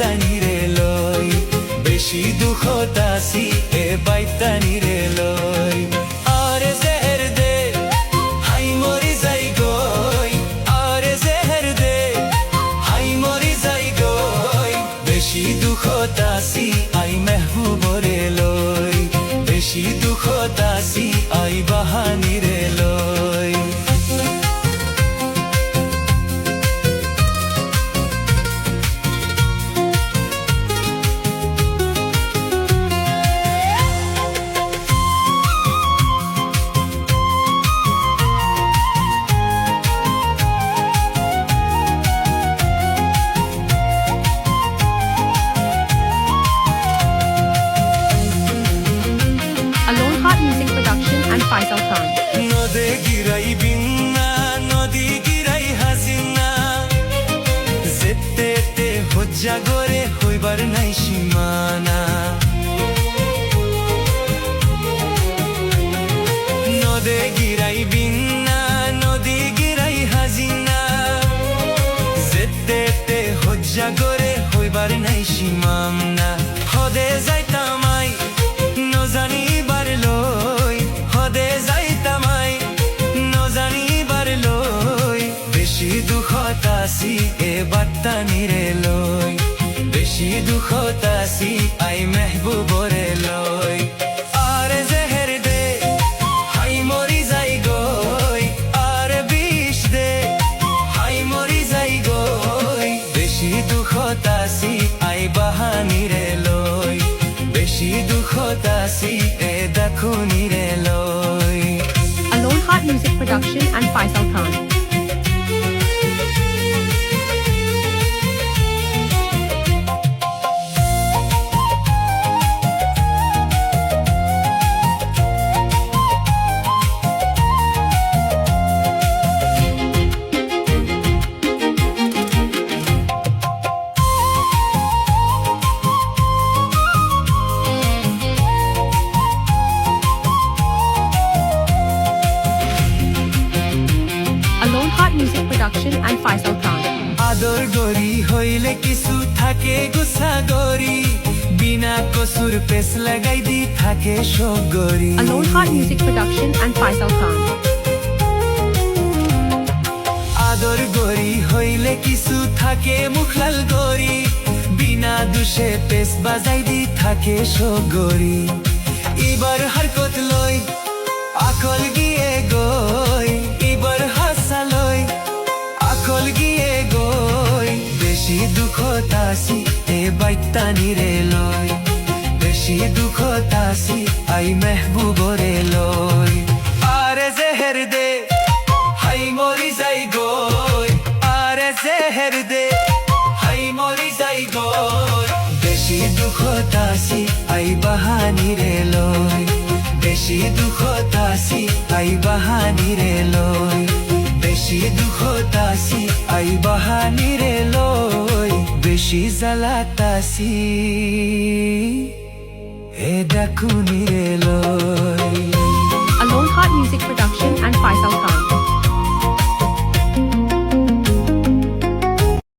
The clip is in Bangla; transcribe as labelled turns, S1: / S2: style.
S1: বাইতানি রে লই বেশি দুঃখত আছি এ বাইতানি রে লই আরে জেহের দে হাই মরি যাই গই আরে জেহের দে হাই মরি যাই গই বেশি দুঃখত আছি আই মেহবুবরে লই বেশি দুঃখত আছি আই বাহানি রে লই
S2: Alone Heart Music Production and Faisal Khan.
S1: নদে গিরাই বিন্না নদী গিরাই হাসিনা যেতে হজ্জা গরে হইবার নাই সীমানা নদে গিরাই বিন্না নদী গিরাই হাসিনা যেতে হজ্জা গরে হইবার নাই সীমানা হদে যাইতামাই নজানিবার লই হদে যাইতামাই নজানিবার লই বেশি দুঃখত আছি এ বাত্তানি রে লই বেশি দুঃখত আছি আই মেহবুবরে লই আরে জেহের দে হাই মরি যাই গই আরে বিষ দে হাই মরি যাই গই বেশি দুঃখত আছি আই বাহানি রে লই বেশি দুঃখত আছি এ দেখুনি রে লই
S2: Alone Heart Music Production and Faisal Khan. Alone Heart Music Production and Faisal Khan.
S1: আদর গরি হইলে কিছু থাকে গুসা গরি বিনা কসুর পেস লাগাই দি থাকে সব গরি
S2: Alone Heart Music Production and Faisal Khan.
S1: আদর গরি হইলে কিছু থাকে মুখলাল গরি বিনা দুষে পেস বাজাই দি থাকে সব গরি এবার হরকত লই আকল গিয়ে গই এবার হাসা লই আকল গিয়ে গই বেশি দুঃখত আছি এ বাইতানি রে লই বেশি দুঃখত আছি আই মেহবুবরে লই আরে জেহের দে হাই মরি যাই গই আরে জেহের দে হাই মরি যাই গই বেশি দুঃখত আছি আই বাহানি রে লই বেশি দুঃখত আছি আই বাহানি রে লই বেশি দুঃখত আছি আই বাহানি রে লই বেশি জ্বালাত আছি এ দেখুনি রে লই
S2: Alone Heart Music Production and Faisal Khan.